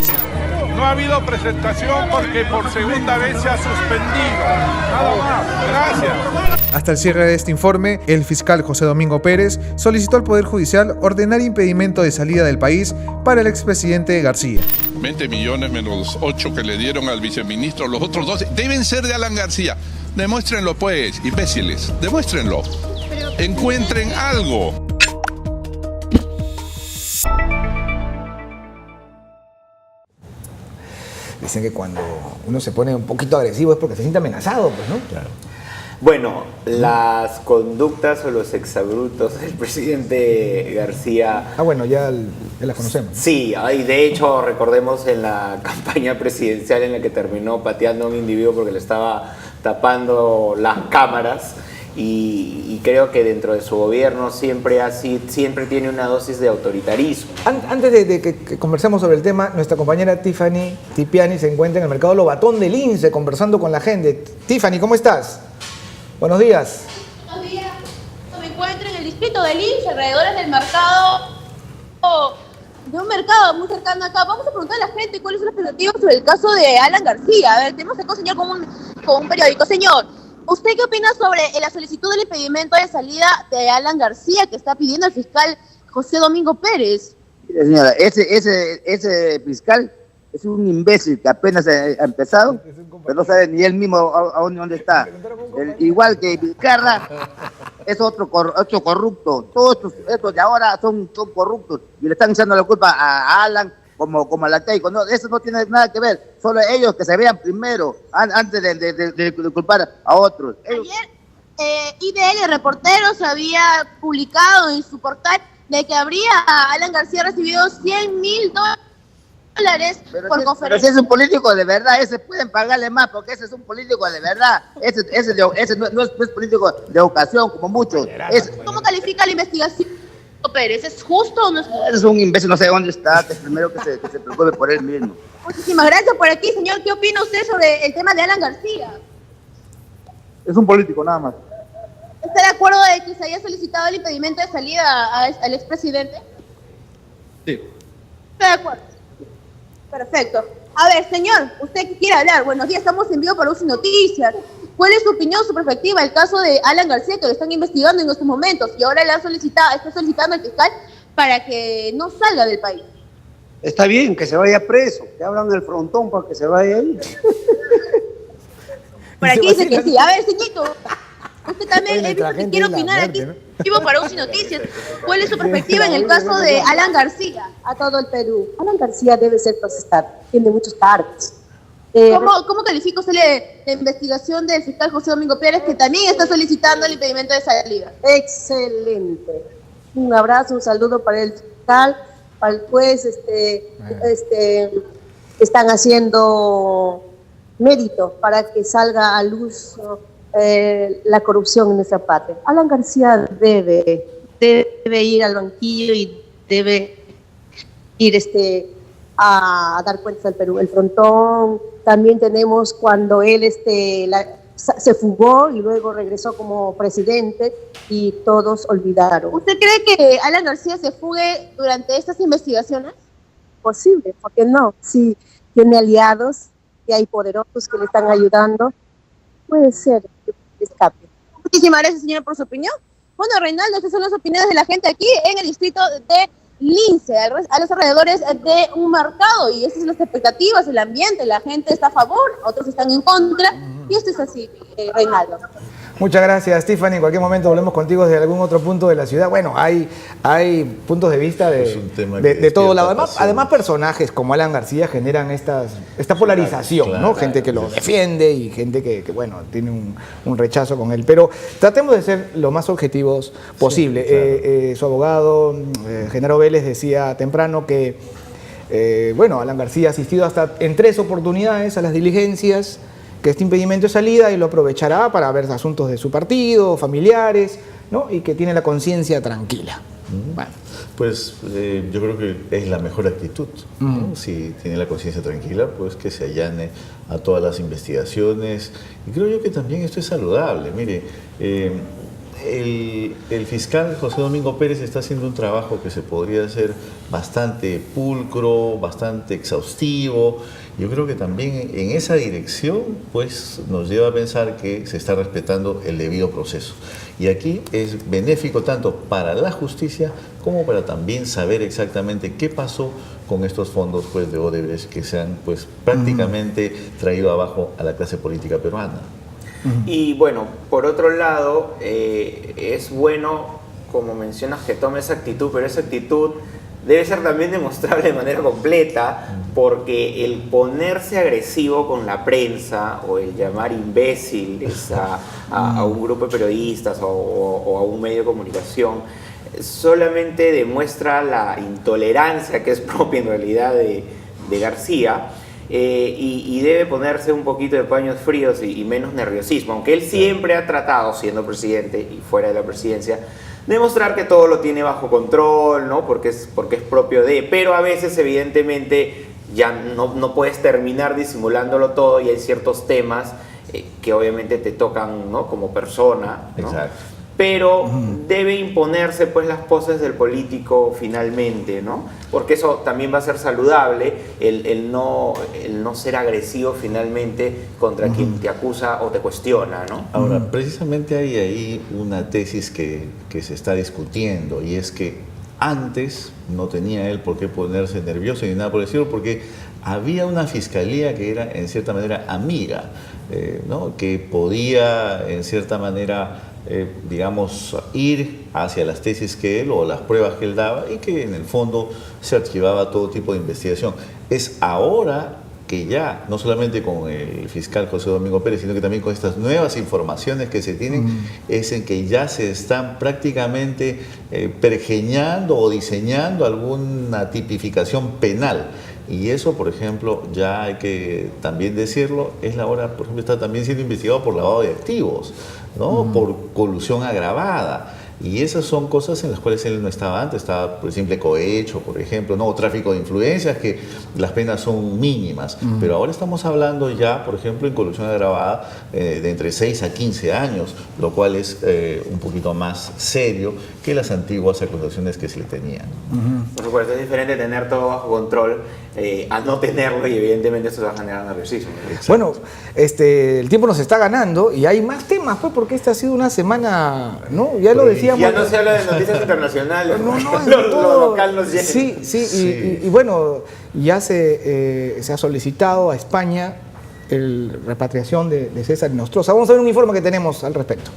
No ha habido presentación porque por segunda vez se ha suspendido. Nada más. Gracias.
Hasta el cierre de este informe, el fiscal José Domingo Pérez solicitó al Poder Judicial ordenar impedimento de salida del país para el expresidente García.
20 millones menos los 8 que le dieron al viceministro, los otros 12 deben ser de Alan García. Demuéstrenlo pues, imbéciles, demuéstrenlo. Encuentren algo.
Dicen que cuando uno se pone un poquito agresivo es porque se siente amenazado, pues, ¿no?
Claro.
Bueno, las conductas o los exabruptos del presidente García...
Bueno, ya las conocemos.
Sí, y de hecho recordemos en la campaña presidencial en la que terminó pateando a un individuo porque le estaba tapando las cámaras. Y creo que dentro de su gobierno siempre tiene una dosis de autoritarismo.
Antes de que conversemos sobre el tema, nuestra compañera Tiffany Tipiani se encuentra en el mercado Lobatón del Lince conversando con la gente. Tiffany, ¿cómo estás? Buenos días.
Buenos días. Me encuentro en el distrito del Lince, alrededor del mercado, de un mercado muy cercano acá. Vamos a preguntar a la gente cuáles son las expectativas sobre el caso de Alan García. A ver, tenemos acá, señor, con un periódico. Señor, ¿usted qué opina sobre la solicitud del impedimento de salida de Alan García que está pidiendo el fiscal José Domingo Pérez?
Mire, señora, ese fiscal es un imbécil que apenas ha empezado, pero no sabe ni él mismo aún dónde está. Igual que Vizcarra es otro corrupto. Todos estos de ahora son corruptos y le están echando la culpa a Alan como a la Keiko. No, eso no tiene nada que ver. Solo ellos que se vean primero antes de culpar a otros.
Ayer IDL Reporteros había publicado en su portal de que Alan García recibido $100,000 por conferencia.
Pero si es un político de verdad, ese pueden pagarle más porque ese es un político de verdad. Ese no es político de ocasión como muchos.
¿Cómo califica la investigación Pérez? ¿Es justo o no es justo?
Es un imbécil, no sé dónde está, que primero que se preocupe por él mismo.
Muchísimas gracias por aquí, señor. ¿Qué opina usted sobre el tema de Alan García?
Es un político, nada más.
¿Está de acuerdo de que se haya solicitado el impedimento de salida al expresidente?
Sí.
¿Está de acuerdo? Perfecto. A ver, señor, ¿usted qué quiere hablar? Buenos días, estamos en vivo para UCI Noticias. ¿Cuál es su opinión, su perspectiva, el caso de Alan García, que lo están investigando en estos momentos y ahora está solicitando al fiscal para que no salga del país?
Está bien, que se vaya preso, que abran el frontón para que se vaya ahí.
Por aquí dice que sí. A ver, señorito, usted también quiere opinar aquí, ¿no? Vivo para UCI Noticias. ¿Cuál es su perspectiva en el caso de Alan García?
A todo el Perú. Alan García debe ser procesado, tiene muchos cargos.
¿Cómo califica usted la investigación del fiscal José Domingo Pérez, que también está solicitando el impedimento de salida?
Excelente. Un abrazo, un saludo para el fiscal, para el juez, están haciendo mérito para que salga a luz la corrupción en nuestra patria. Alan García debe ir al banquillo y debe ir a dar cuentas al Perú. El frontón también tenemos cuando él se fugó y luego regresó como presidente y todos olvidaron.
¿Usted cree que Alan García se fugue durante estas investigaciones?
Posible, ¿por qué no? Si tiene aliados y hay poderosos que le están ayudando, puede ser que escape.
Muchísimas gracias, señora, por su opinión. Bueno, Reinaldo, estas son las opiniones de la gente aquí en el distrito de Lince, a los alrededores de un mercado, y esas son las expectativas, el ambiente, la gente está a favor, otros están en contra, y esto es así, Reinaldo.
Muchas gracias, Tiffany. En cualquier momento volvemos contigo desde algún otro punto de la ciudad. Bueno, hay puntos de vista de todo lado. Además, personajes como Alan García generan esta polarización,
claro,
¿no? Gente que lo defiende y gente que bueno, tiene un rechazo con él. Pero tratemos de ser lo más objetivos posible. Claro. Su abogado, Genaro Vélez, decía temprano que, bueno, Alan García ha asistido hasta en 3 oportunidades a las diligencias, que este impedimento de salida y lo aprovechará para ver asuntos de su partido, familiares, ¿no? Y que tiene la conciencia tranquila. Bueno.
Pues yo creo que es la mejor actitud, ¿no? Si tiene la conciencia tranquila, pues que se allane a todas las investigaciones. Y creo yo que también esto es saludable. Mire, el fiscal José Domingo Pérez está haciendo un trabajo que se podría hacer bastante pulcro, bastante exhaustivo. Yo creo que también en esa dirección pues nos lleva a pensar que se está respetando el debido proceso. Y aquí es benéfico tanto para la justicia como para también saber exactamente qué pasó con estos fondos pues, de Odebrecht que se han pues, prácticamente traído abajo a la clase política peruana.
Y bueno, por otro lado, es bueno, como mencionas, que tome esa actitud, pero esa actitud debe ser también demostrable de manera completa, porque el ponerse agresivo con la prensa o el llamar imbéciles a un grupo de periodistas o a un medio de comunicación solamente demuestra la intolerancia que es propia en realidad de García. Y debe ponerse un poquito de paños fríos y menos nerviosismo, aunque él siempre ha tratado, siendo presidente y fuera de la presidencia, demostrar que todo lo tiene bajo control, ¿no? Porque es propio de, pero a veces evidentemente ya no puedes terminar disimulándolo todo y hay ciertos temas que obviamente te tocan, ¿no? Como persona, ¿no? Exacto. Pero debe imponerse pues las poses del político finalmente, ¿no? Porque eso también va a ser saludable, el no ser agresivo finalmente contra quien te acusa o te cuestiona, ¿no?
Ahora, precisamente hay ahí una tesis que se está discutiendo, y es que antes no tenía él por qué ponerse nervioso ni nada por decirlo, porque había una fiscalía que era en cierta manera amiga, ¿no? Que podía en cierta manera digamos, ir hacia las tesis que él o las pruebas que él daba, y que en el fondo se archivaba todo tipo de investigación. Es ahora que ya, no solamente con el fiscal José Domingo Pérez, sino que también con estas nuevas informaciones que se tienen, es en que ya se están prácticamente pergeñando o diseñando alguna tipificación penal. Y eso, por ejemplo, ya hay que también decirlo, es la hora, por ejemplo, está también siendo investigado por lavado de activos, ¿no? Por colusión agravada. Y esas son cosas en las cuales él no estaba antes, estaba por simple cohecho, por ejemplo, ¿no? O tráfico de influencias, que las penas son mínimas. Pero ahora estamos hablando ya, por ejemplo, en colusión agravada de entre 6 a 15 años, lo cual es un poquito más serio que las antiguas acusaciones que se le tenían.
Por supuesto, es diferente tener todo bajo control a no tenerlo, y evidentemente eso va a generar nerviosismo.
Bueno, el tiempo nos está ganando y hay más temas, pues, porque esta ha sido una semana, ¿no? Ya lo decíamos.
Ya no se habla de noticias internacionales,
lo
local nos llega.
Sí. Y bueno, ya se ha solicitado a España la repatriación de César Nostroza. Vamos a ver un informe que tenemos al respecto.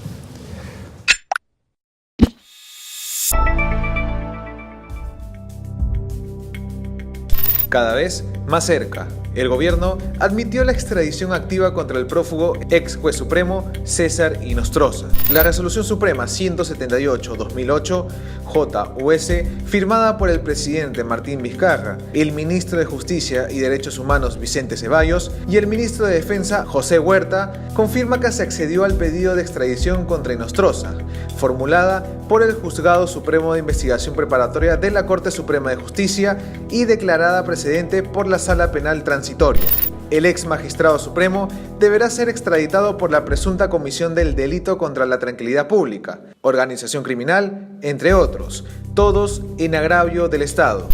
Cada vez más cerca, el gobierno admitió la extradición activa contra el prófugo ex juez supremo César Nostroza. La resolución suprema 178/2008 JUS, firmada por el presidente Martín Vizcarra, el ministro de Justicia y Derechos Humanos Vicente Ceballos y el ministro de Defensa José Huerta, confirma que se accedió al pedido de extradición contra Nostroza, formulada por el Juzgado Supremo de Investigación Preparatoria de la Corte Suprema de Justicia y declarada precedente por la Sala Penal Transitoria. El ex magistrado supremo deberá ser extraditado por la presunta comisión del delito contra la tranquilidad pública, organización criminal, entre otros, todos en agravio del Estado.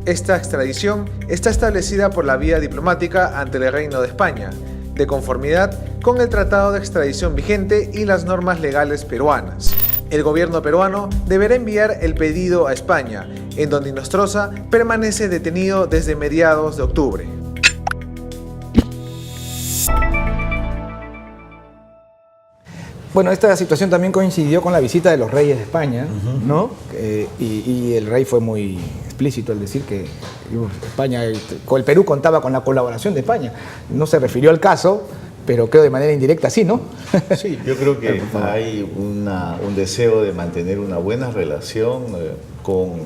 Esta extradición está establecida por la vía diplomática ante el Reino de España, de conformidad con el tratado de extradición vigente y las normas legales peruanas. El gobierno peruano deberá enviar el pedido a España, en donde Nostroza permanece detenido desde mediados de octubre.
Bueno, esta situación también coincidió con la visita de los reyes de España, ¿no? Y el rey fue muy explícito al decir que España, el Perú contaba con la colaboración de España. No se refirió al caso, pero creo de manera indirecta sí, ¿no?
Sí, yo creo que hay un deseo de mantener una buena relación con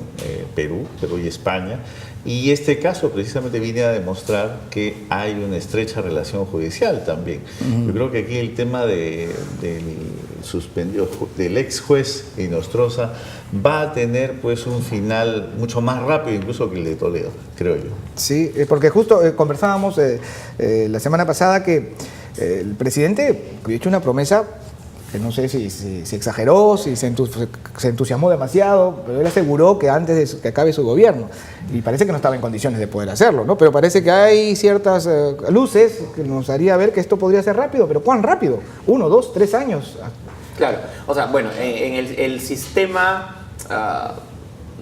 Perú y España. Y este caso precisamente viene a demostrar que hay una estrecha relación judicial también. Yo creo que aquí el tema del suspendido del ex juez Inostroza va a tener pues un final mucho más rápido incluso que el de Toledo, creo yo.
Sí, porque justo conversábamos la semana pasada que el presidente había hecho una promesa que no sé si exageró, si se entusiasmó demasiado, pero él aseguró que antes de que acabe su gobierno, y parece que no estaba en condiciones de poder hacerlo, ¿no? Pero parece que hay ciertas luces que nos haría ver que esto podría ser rápido, pero ¿cuán rápido? 1, 2, 3 años.
Claro, o sea, bueno, en el sistema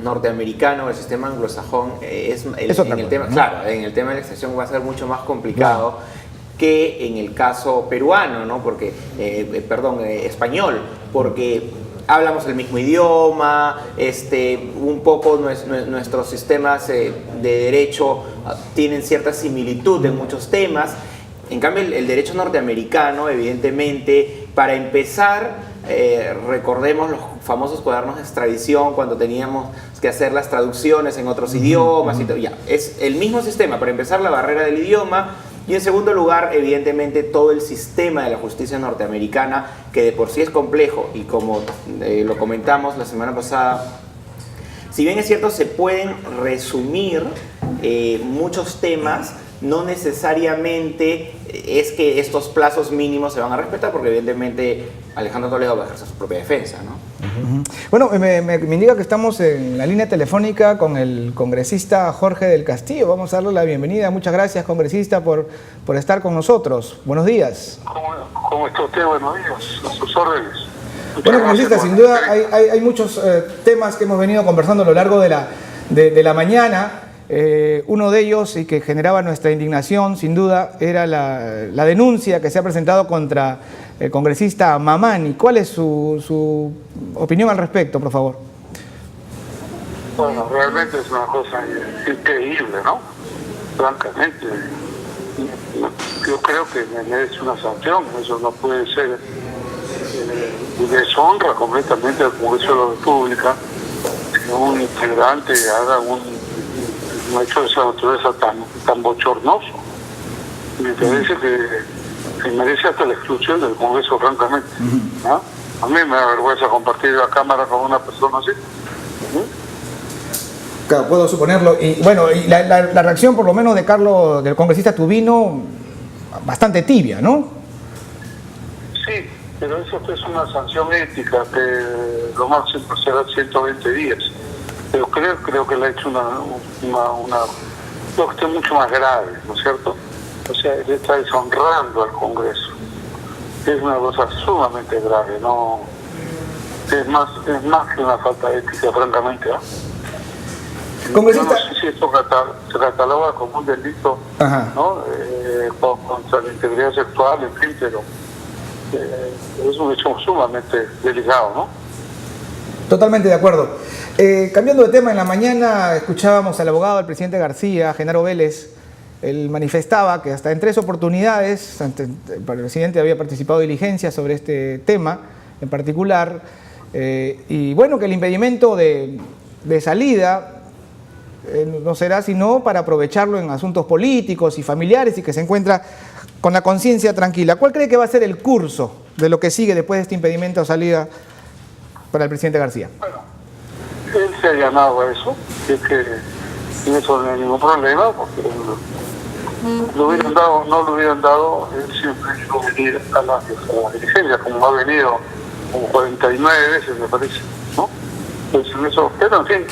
norteamericano, el sistema anglosajón, en el tema de la extracción va a ser mucho más complicado. Claro. Que en el caso peruano, ¿no? Porque, español, porque hablamos el mismo idioma, un poco nuestros sistemas de derecho tienen cierta similitud en muchos temas. En cambio, el derecho norteamericano, evidentemente, para empezar, recordemos los famosos cuadernos de extradición, cuando teníamos que hacer las traducciones en otros idiomas y todo. Ya, es el mismo sistema. Para empezar, la barrera del idioma. Y en segundo lugar, evidentemente, todo el sistema de la justicia norteamericana, que de por sí es complejo, y como lo comentamos la semana pasada, si bien es cierto, se pueden resumir muchos temas, no necesariamente es que estos plazos mínimos se van a respetar, porque evidentemente Alejandro Toledo va a ejercer su propia defensa, ¿no?
Bueno, me indica que estamos en la línea telefónica con el congresista Jorge del Castillo. Vamos a darle la bienvenida. Muchas gracias, congresista, por estar con nosotros. Buenos días.
¿Cómo está usted? Buenos días. A sus órdenes.
Bueno, congresista, sin duda hay muchos temas que hemos venido conversando a lo largo de la mañana. Uno de ellos, y que generaba nuestra indignación, sin duda, era la denuncia que se ha presentado contra el congresista Mamani. ¿Cuál es su opinión al respecto, por favor?
Bueno, realmente es una cosa increíble, ¿no? Francamente, yo creo que merece una sanción. Eso no puede ser. Deshonra completamente al Congreso de la República que un integrante haga un hecho de esa naturaleza tan bochornoso. Me parece que merece hasta la exclusión del Congreso, francamente. ¿No? A mí me da vergüenza compartir la cámara con una persona así.
Claro, puedo suponerlo. Y bueno, y la reacción por lo menos del congresista Tubino, bastante tibia, ¿no?
Sí, pero eso es una sanción ética que lo máximo será 120 días. Pero creo que le ha hecho creo que es mucho más grave, ¿no es cierto? O sea, él está deshonrando al Congreso. Es una cosa sumamente grave, ¿no? Es más que una falta de ética, francamente, ¿no? Yo no sé si esto se cataloga como un delito, ¿no? Contra la integridad sexual, en fin, pero es un hecho sumamente delicado, ¿no?
Totalmente de acuerdo. Cambiando de tema, en la mañana escuchábamos al abogado del presidente García, Genaro Vélez. Él manifestaba que hasta en 3 oportunidades el presidente había participado de diligencias sobre este tema en particular, y bueno, que el impedimento de salida no será sino para aprovecharlo en asuntos políticos y familiares, y que se encuentra con la conciencia tranquila. ¿Cuál cree que va a ser el curso de lo que sigue después de este impedimento de salida para el presidente García?
Bueno, él se ha llamado a eso, y es que en eso no hay ningún problema, porque no lo hubieran dado, él siempre iba a venir a la dirigencia, como ha venido como 49 veces, me parece, ¿no? Entonces, en eso, pero en fin,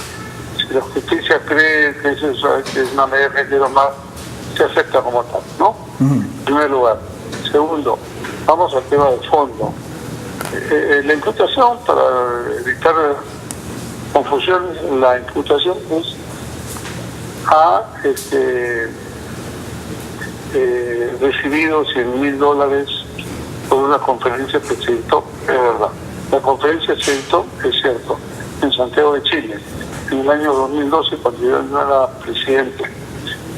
si la justicia cree que es una medida que quiero más, se acepta como tal, ¿no? En primer lugar. Segundo, vamos al tema de fondo. La imputación, para evitar confusiones, la imputación es ha recibido $100,000 por una conferencia que se dictó, es verdad. La conferencia se dictó, es cierto, en Santiago de Chile, en el año 2012, cuando yo no era presidente,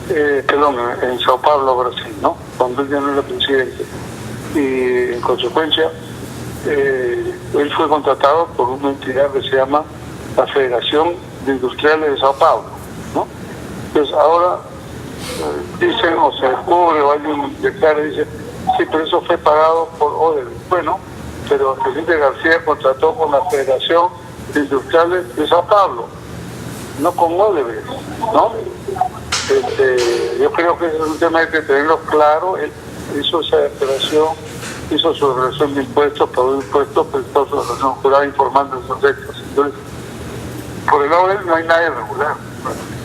en Sao Paulo, Brasil, ¿no? Cuando él ya no era presidente. Y en consecuencia, él fue contratado por una entidad que se llama la Federación de Industriales de Sao Paulo, ¿no? Entonces ahora dicen, o se descubre, o alguien declara y dice, sí, pero eso fue pagado por Odebrecht. Bueno, pero el presidente García contrató con la Federación de Industriales de Sao Paulo, no con Odebrecht, ¿no? Yo creo que es un tema que hay que tenerlo claro. Él hizo esa declaración, hizo su declaración de impuestos, pagó impuestos, pero toda su declaración jurada informando de esos hechos. Entonces, por el lado de él no hay nada irregular.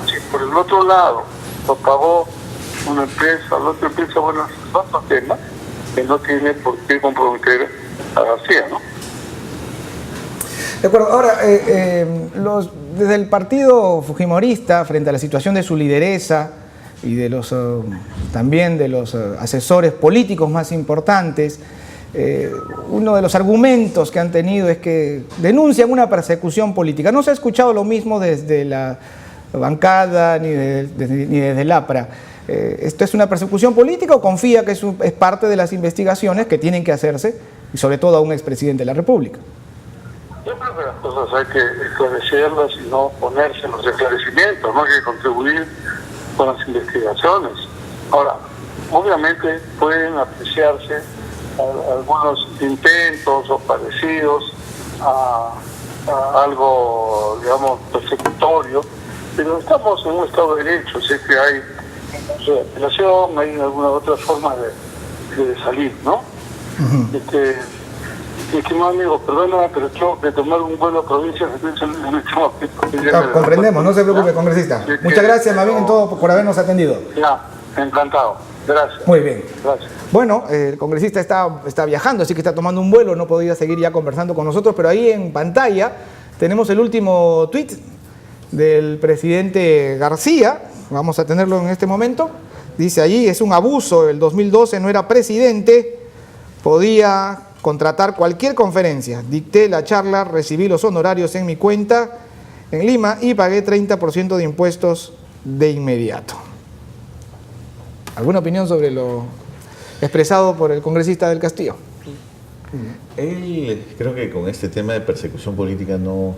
Si por el otro lado lo pagó una empresa, la otra empresa, bueno, es otro tema que no tiene por qué comprometer a García, ¿no?
De acuerdo. Ahora, desde el partido fujimorista, frente a la situación de su lideresa y de los también de los asesores políticos más importantes, uno de los argumentos que han tenido es que denuncian una persecución política. No se ha escuchado lo mismo desde la bancada ni desde el APRA. ¿Esto es una persecución política o confía que es parte de las investigaciones que tienen que hacerse, y sobre todo a un expresidente de la República?
Yo creo que las cosas hay que esclarecerlas y no ponerse en los esclarecimientos, no hay que contribuir con las investigaciones. Ahora, obviamente pueden apreciarse algunos intentos o parecidos a algo, digamos, persecutorio, pero estamos en un Estado de Derecho, así que hay apelación, hay alguna otra forma de salir, ¿no? Estimado amigo, perdóname, pero tengo que tomar un vuelo a provincia en este momento.
Comprendemos, no se preocupe, congresista. Muchas gracias, más bien, en todo por habernos atendido.
Ya, encantado. Gracias.
Muy bien.
Gracias.
Bueno, el congresista está viajando, así que está tomando un vuelo, no podía seguir ya conversando con nosotros, pero ahí en pantalla tenemos el último tuit del presidente García. Vamos a tenerlo en este momento. Dice allí, es un abuso, el 2012 no era presidente, podía contratar cualquier conferencia. Dicté la charla, recibí los honorarios en mi cuenta en Lima y pagué 30% de impuestos de inmediato. ¿Alguna opinión sobre lo expresado por el congresista del Castillo?
Él, creo que con este tema de persecución política no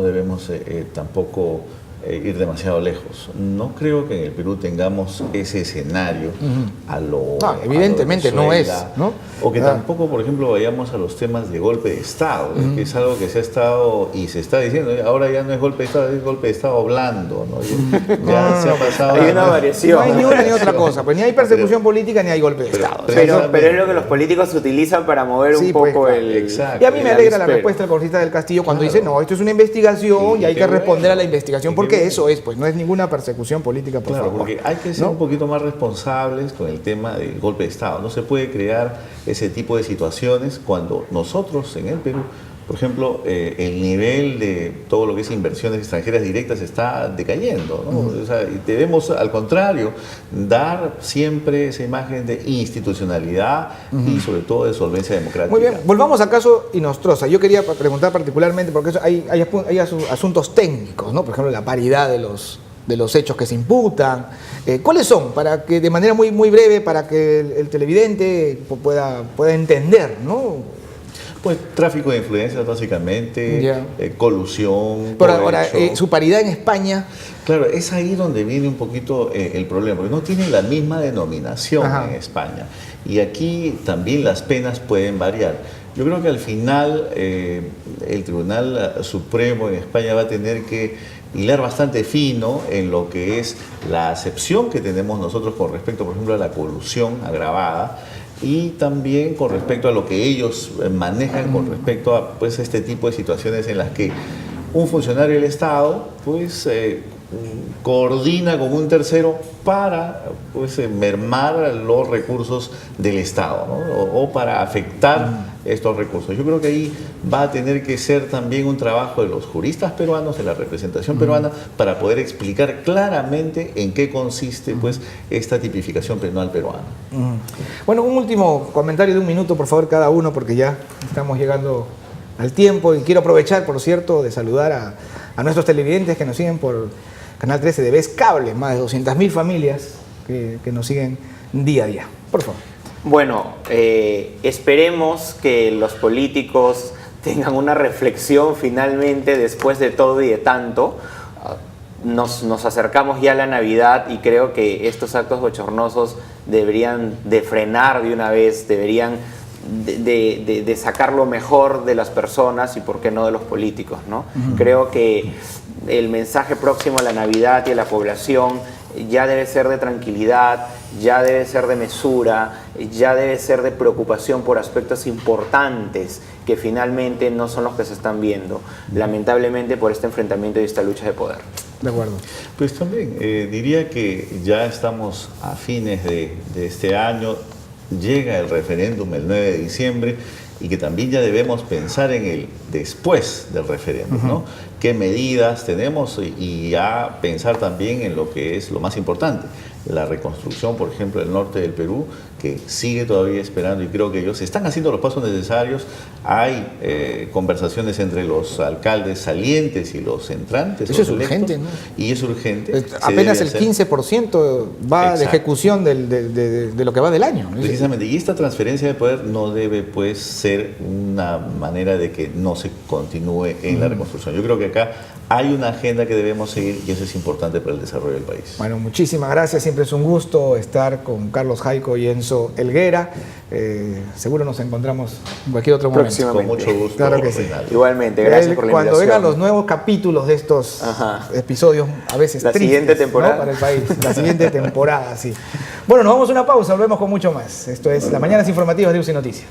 debemos tampoco ir demasiado lejos. No creo que en el Perú tengamos ese escenario a lo
evidentemente no es, ¿no?
O que tampoco, por ejemplo, vayamos a los temas de golpe de Estado, que es algo que se ha estado y se está diciendo, ahora ya no es golpe de Estado, es golpe de Estado blando, ¿no? Ya se ha pasado.
Hay una variación.
No hay ni una ni otra cosa, pues ni hay persecución política ni hay golpe de Estado.
Pero es lo que los políticos utilizan para mover un poco el...
Exacto.
Y a mí me alegra la respuesta del congresista del Castillo cuando dice, no, esto es una investigación y hay que responder a la investigación, porque eso es, pues no es ninguna persecución política, por favor.
Porque hay que ser un poquito más responsables con el tema del golpe de Estado. No se puede crear ese tipo de situaciones cuando nosotros en el Perú, por ejemplo, el nivel de todo lo que es inversiones extranjeras directas está decayendo, ¿no? O sea, debemos, al contrario, dar siempre esa imagen de institucionalidad y sobre todo de solvencia democrática.
Muy bien, volvamos al caso Inostroza. Yo quería preguntar particularmente, porque hay asuntos técnicos, ¿no? Por ejemplo, la paridad de los hechos que se imputan. ¿Cuáles son? Para que de manera muy, muy breve, para que el televidente pueda entender, ¿no?
Pues tráfico de influencias básicamente, colusión.
Pero ahora, su paridad en España.
Claro, es ahí donde viene un poquito el problema, porque no tiene la misma denominación en España. Y aquí también las penas pueden variar. Yo creo que al final el Tribunal Supremo en España va a tener que hilar bastante fino en lo que es la acepción que tenemos nosotros con respecto, por ejemplo, a la colusión agravada, y también con respecto a lo que ellos manejan con respecto a, pues, este tipo de situaciones en las que un funcionario del Estado pues coordina con un tercero para pues, mermar los recursos del Estado, ¿no? o para afectar estos recursos. Yo creo que ahí va a tener que ser también un trabajo de los juristas peruanos, de la representación peruana, para poder explicar claramente en qué consiste pues, esta tipificación penal peruana.
Bueno, un último comentario de 1 minuto, por favor, cada uno, porque ya estamos llegando al tiempo y quiero aprovechar, por cierto, de saludar a nuestros televidentes que nos siguen por Canal 13 de Vez Cable, más de 200.000 familias que nos siguen día a día. Por favor.
Bueno, esperemos que los políticos tengan una reflexión finalmente después de todo y de tanto. Nos acercamos ya a la Navidad y creo que estos actos bochornosos deberían de frenar de una vez, deberían de sacar lo mejor de las personas y por qué no de los políticos, ¿no? Creo que el mensaje próximo a la Navidad y a la población ya debe ser de tranquilidad, ya debe ser de mesura, ya debe ser de preocupación por aspectos importantes que finalmente no son los que se están viendo, lamentablemente por este enfrentamiento y esta lucha de poder.
De acuerdo.
Pues también diría que ya estamos a fines de este año, llega el referéndum el 9 de diciembre y que también ya debemos pensar en el después del referéndum, ¿no? ¿Qué medidas tenemos? Y ya pensar también en lo que es lo más importante, la reconstrucción, por ejemplo, del norte del Perú, que sigue todavía esperando y creo que ellos están haciendo los pasos necesarios. Hay conversaciones entre los alcaldes salientes y los entrantes.
Eso es urgente, ¿no?
Y es urgente.
Apenas el 15% va de ejecución de lo que va del año.
Precisamente, y esta transferencia de poder no debe pues ser una manera de que no se continúe en la reconstrucción. Yo creo que acá hay una agenda que debemos seguir y eso es importante para el desarrollo del país.
Bueno, muchísimas gracias. Siempre es un gusto estar con Carlos Jaico y Enzo Helguera. Seguro nos encontramos en cualquier otro momento.
Con mucho gusto.
Claro que sí.
Igualmente, gracias por la invitación.
Cuando vengan los nuevos capítulos de estos episodios, a veces
la
tristes,
siguiente temporada,
¿no? Para el país. La siguiente temporada, sí. Bueno, nos vamos a una pausa, volvemos con mucho más. Esto es Las Mañanas Informativas de UCI Noticias.